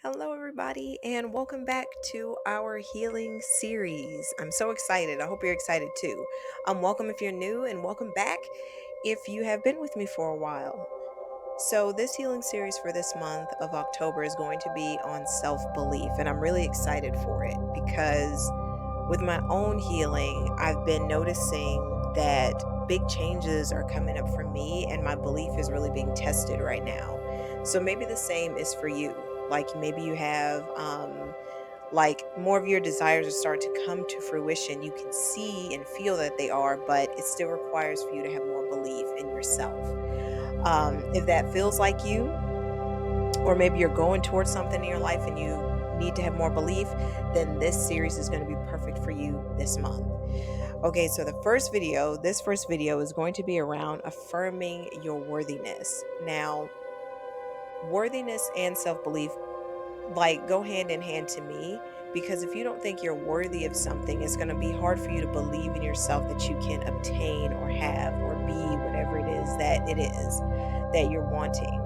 Hello, everybody, and welcome back to our healing series. I'm so excited. I hope you're excited too. Welcome if you're new, and welcome back if you have been with me for a while. So, this healing series for this month of October is going to be on self belief, and I'm really excited for it because with my own healing, I've been noticing that big changes are coming up for me, and my belief is really being tested right now. So maybe the same is for you. Like maybe you have like more of your desires are starting to come to fruition. You can see and feel that they are, but it still requires for you to have more belief in yourself. If that feels like you, or maybe you're going towards something in your life and you need to have more belief, then this series is going to be perfect for you this month. Okay, so this first video is going to be around affirming your worthiness. Now, worthiness and self-belief like go hand in hand to me because if you don't think you're worthy of something, it's going to be hard for you to believe in yourself that you can obtain or have or be whatever it is that you're wanting.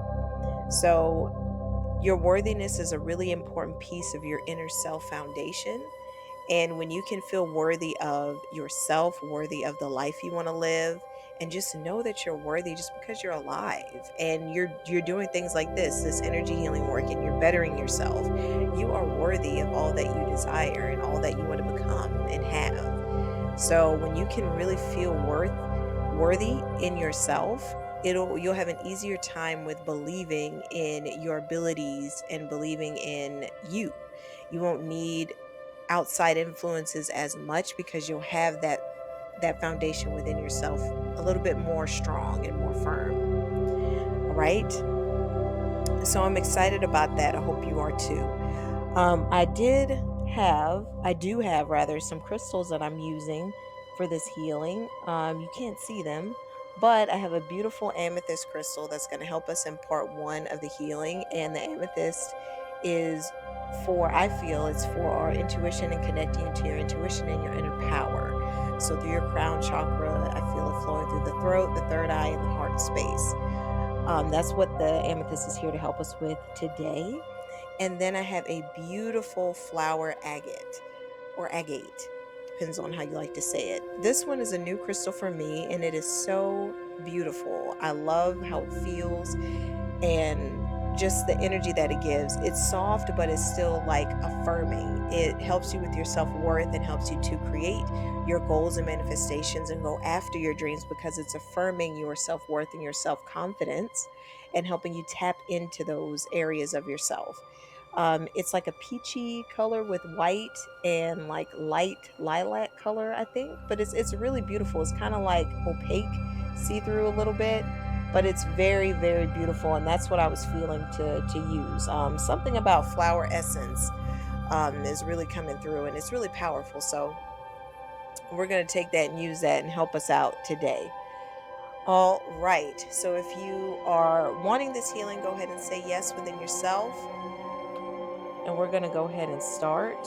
So, your worthiness is a really important piece of your inner self foundation. And when you can feel worthy of yourself, worthy of the life you want to live, and just know that you're worthy just because you're alive and you're doing things like this energy healing work, and you're bettering yourself. You are worthy of all that you desire and all that you want to become and have. So when you can really feel worthy in yourself, you'll have an easier time with believing in your abilities and believing in you. You won't need outside influences as much because you'll have that foundation within yourself a little bit more strong and more firm. All right? So I'm excited about that. I hope you are too. I do have rather some crystals that I'm using for this healing. You can't see them, but I have a beautiful amethyst crystal that's going to help us in part one of the healing. And the amethyst is I feel it's for our intuition and connecting to your intuition and your inner power. So through your crown chakra, I feel it flowing through the throat, the third eye, and the heart space. That's what the amethyst is here to help us with today. And then I have a beautiful flower agate or agate, depends on how you like to say it. This one is a new crystal for me, and it is so beautiful. I love how it feels and just the energy that it gives. It's soft, but it's still like affirming. It helps you with your self-worth and helps you to create your goals and manifestations and go after your dreams because it's affirming your self-worth and your self-confidence and helping you tap into those areas of yourself. It's like a peachy color with white and like light lilac color, I think, but it's really beautiful. It's kind of like opaque, see-through a little bit, but it's very, very beautiful, and that's what I was feeling to use. Something about flower essence is really coming through, and it's really powerful. So we're going to take that and use that and help us out today. All right. So if you are wanting this healing, go ahead and say yes within yourself. And we're going to go ahead and start.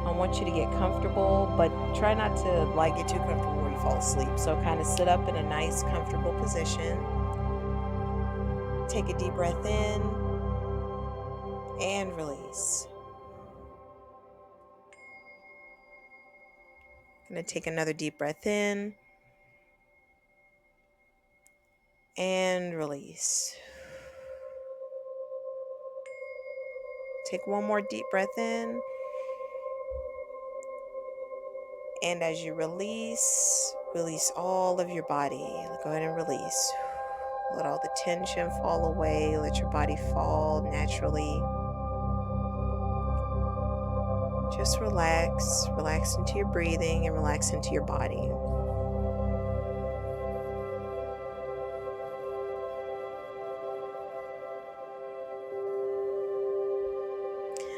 I want you to get comfortable, but try not to like get too comfortable where you fall asleep. So kind of sit up in a nice, comfortable position. Take a deep breath in and release. I'm going to take another deep breath in and release. Take one more deep breath in. And as you release all of your body. Go ahead and release. Let all the tension fall away. Let your body fall naturally. Just relax. Relax into your breathing and relax into your body.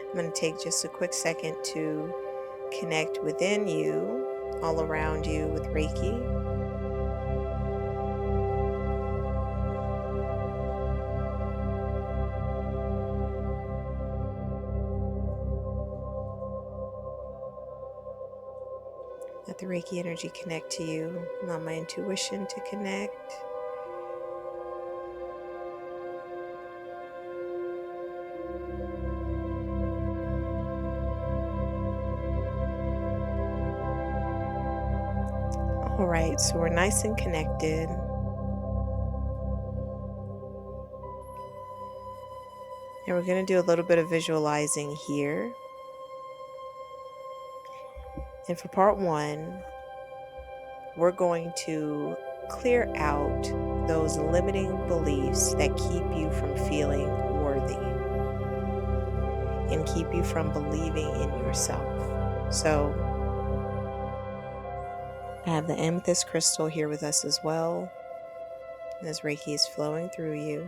I'm going to take just a quick second to connect within you, all around you with Reiki. Let the Reiki energy connect to you. Allow my intuition to connect. All right, so we're nice and connected. And we're going to do a little bit of visualizing here. And for part one, we're going to clear out those limiting beliefs that keep you from feeling worthy and keep you from believing in yourself. So I have the amethyst crystal here with us as well, as Reiki is flowing through you.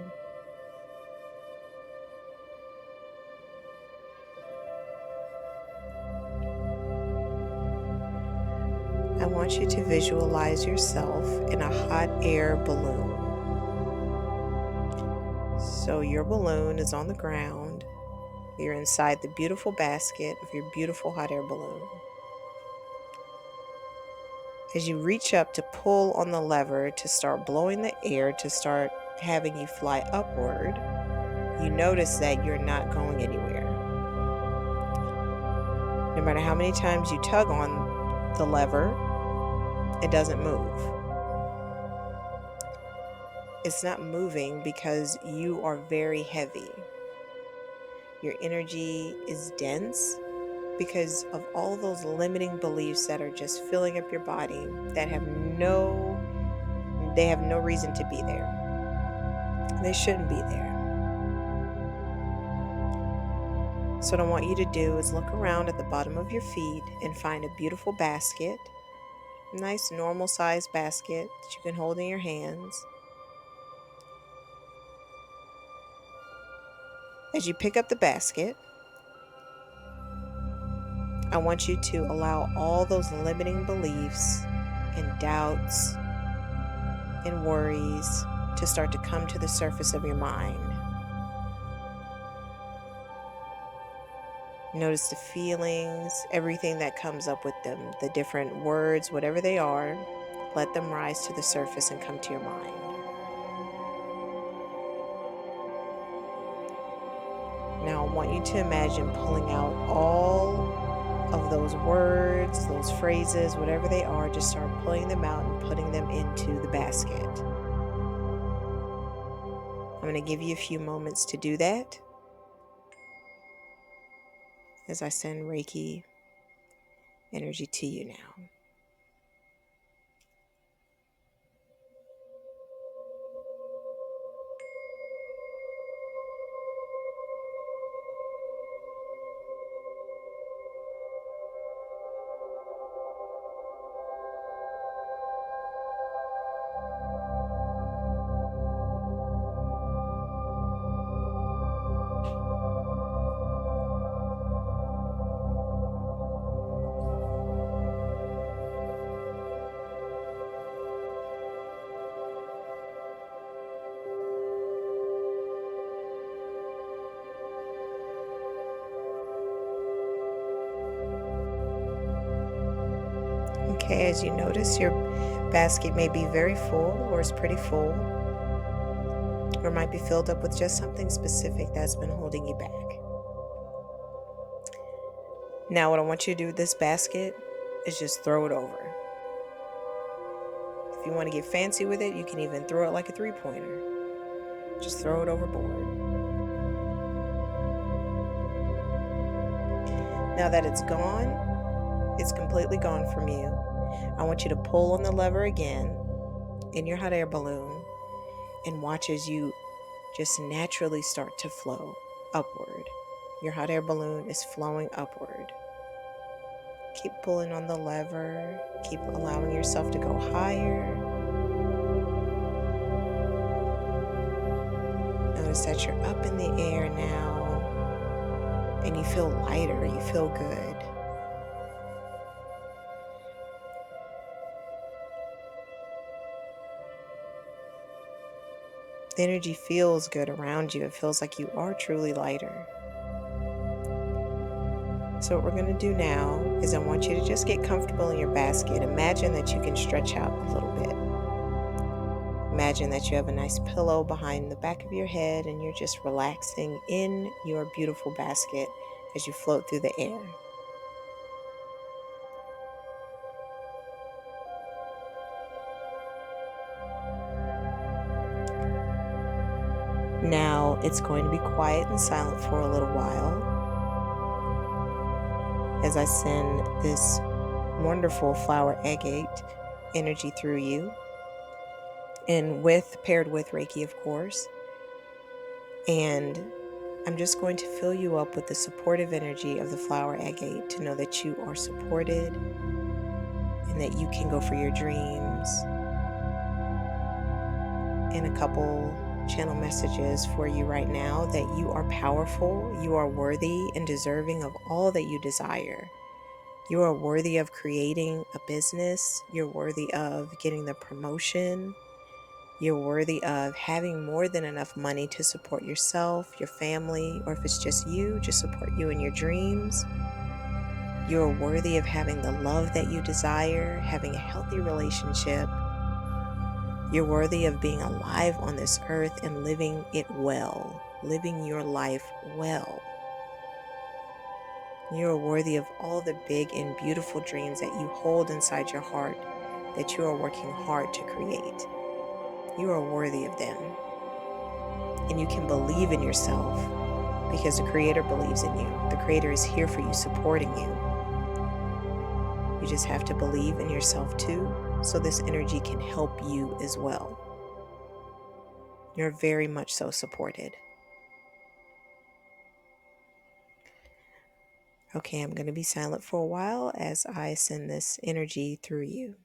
I want you to visualize yourself in a hot air balloon. So your balloon is on the ground. You're inside the beautiful basket of your beautiful hot air balloon. As you reach up to pull on the lever to start blowing the air to start having you fly upward, you notice that you're not going anywhere. No matter how many times you tug on the lever, it doesn't move. It's not moving because you are very heavy. Your energy is dense because of all those limiting beliefs that are just filling up your body that have no reason to be there. They shouldn't be there. So what I want you to do is look around at the bottom of your feet and find a beautiful basket, a nice normal size basket that you can hold in your hands. As you pick up the basket, I want you to allow all those limiting beliefs and doubts and worries to start to come to the surface of your mind. Notice the feelings, everything that comes up with them, the different words, whatever they are, let them rise to the surface and come to your mind. Now I want you to imagine pulling out all of those words, those phrases, whatever they are, just start pulling them out and putting them into the basket. I'm going to give you a few moments to do that as I send Reiki energy to you now. Okay, as you notice, your basket may be very full or is pretty full, or might be filled up with just something specific that's been holding you back. Now what I want you to do with this basket is just throw it over. If you want to get fancy with it, you can even throw it like a three-pointer. Just throw it overboard. Now that it's gone, it's completely gone from you. I want you to pull on the lever again in your hot air balloon and watch as you just naturally start to flow upward. Your hot air balloon is flowing upward. Keep pulling on the lever. Keep allowing yourself to go higher. Notice that you're up in the air now and you feel lighter. You feel good. The energy feels good around you. It feels like you are truly lighter. So what we're going to do now is I want you to just get comfortable in your basket. Imagine that you can stretch out a little bit. Imagine that you have a nice pillow behind the back of your head and you're just relaxing in your beautiful basket as you float through the air. It's going to be quiet and silent for a little while as I send this wonderful flower agate energy through you, and paired with Reiki, of course. And I'm just going to fill you up with the supportive energy of the flower agate to know that you are supported and that you can go for your dreams. And a couple channel messages for you right now: that you are powerful, you are worthy and deserving of all that you desire. You are worthy of creating a business. You're worthy of getting the promotion. You're worthy of having more than enough money to support yourself, your family, or if it's just you, just support you in your dreams. You're worthy of having the love that you desire, having a healthy relationship. You're worthy of being alive on this earth and living it well, living your life well. You are worthy of all the big and beautiful dreams that you hold inside your heart, that you are working hard to create. You are worthy of them. And you can believe in yourself because the Creator believes in you. The Creator is here for you, supporting you. You just have to believe in yourself too, so this energy can help you as well. You're very much so supported. Okay, I'm going to be silent for a while as I send this energy through you.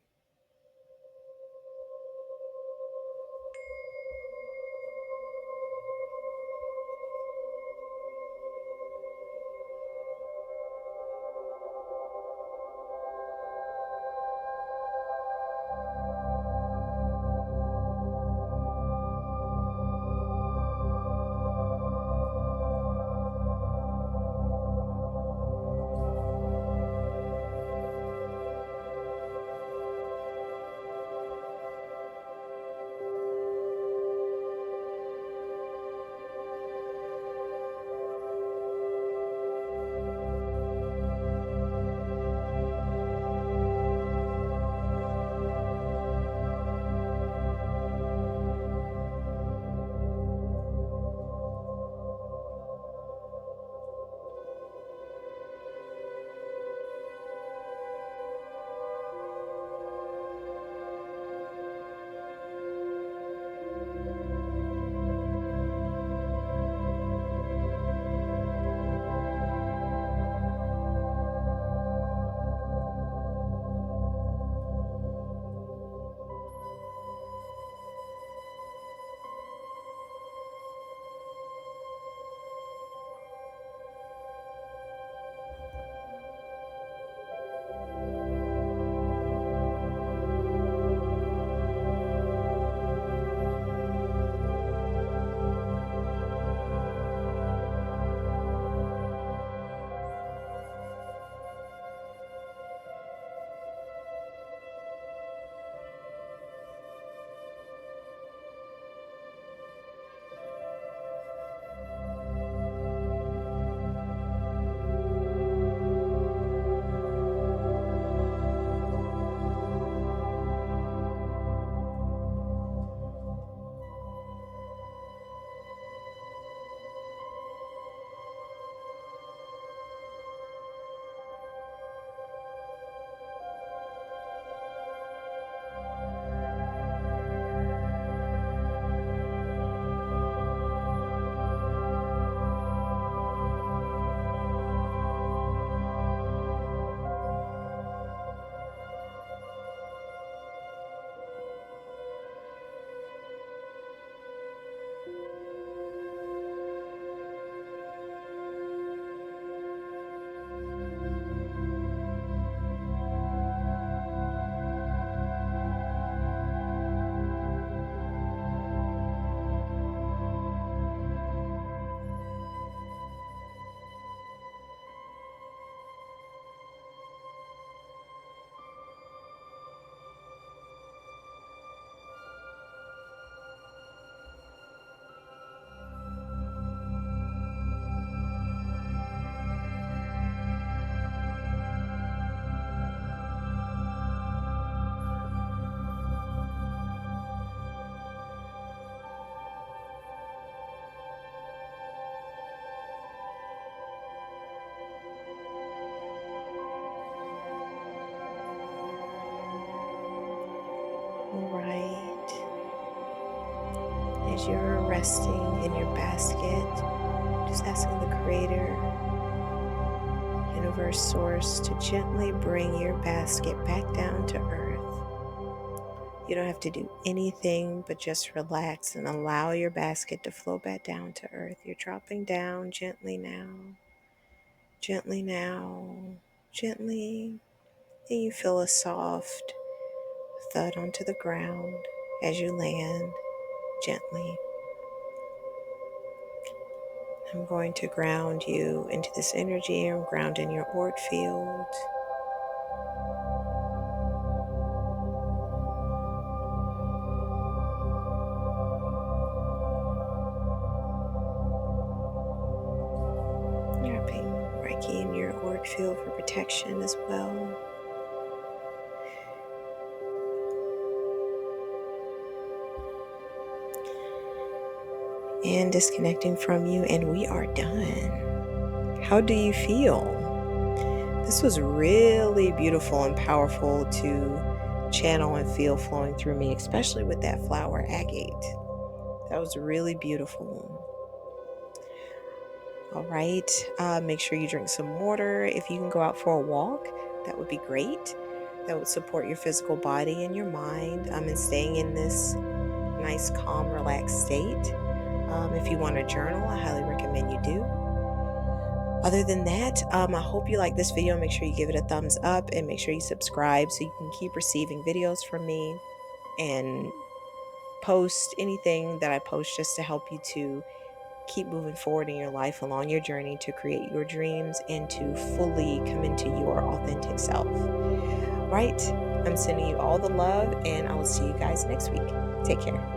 as you're resting in your basket, just asking the Creator, Universe, Source to gently bring your basket back down to earth. You don't have to do anything but just relax and allow your basket to flow back down to earth. You're dropping down gently now, gently now, gently. And you feel a soft thud onto the ground as you land gently. I'm going to ground you into this energy. I'm grounding your auric field. Wrapping Reiki in your auric field for protection as well. And disconnecting from you, and we are done. How do you feel? This was really beautiful and powerful to channel and feel flowing through me, especially with that flower agate. That was really beautiful. All right, make sure you drink some water. If you can go out for a walk, that would be great. That would support your physical body and your mind, and staying in this nice, calm, relaxed state. If you want to journal, I highly recommend you do. Other than that, I hope you like this video. Make sure you give it a thumbs up and make sure you subscribe so you can keep receiving videos from me and post anything that I post just to help you to keep moving forward in your life along your journey to create your dreams and to fully come into your authentic self. Right? I'm sending you all the love, and I will see you guys next week. Take care.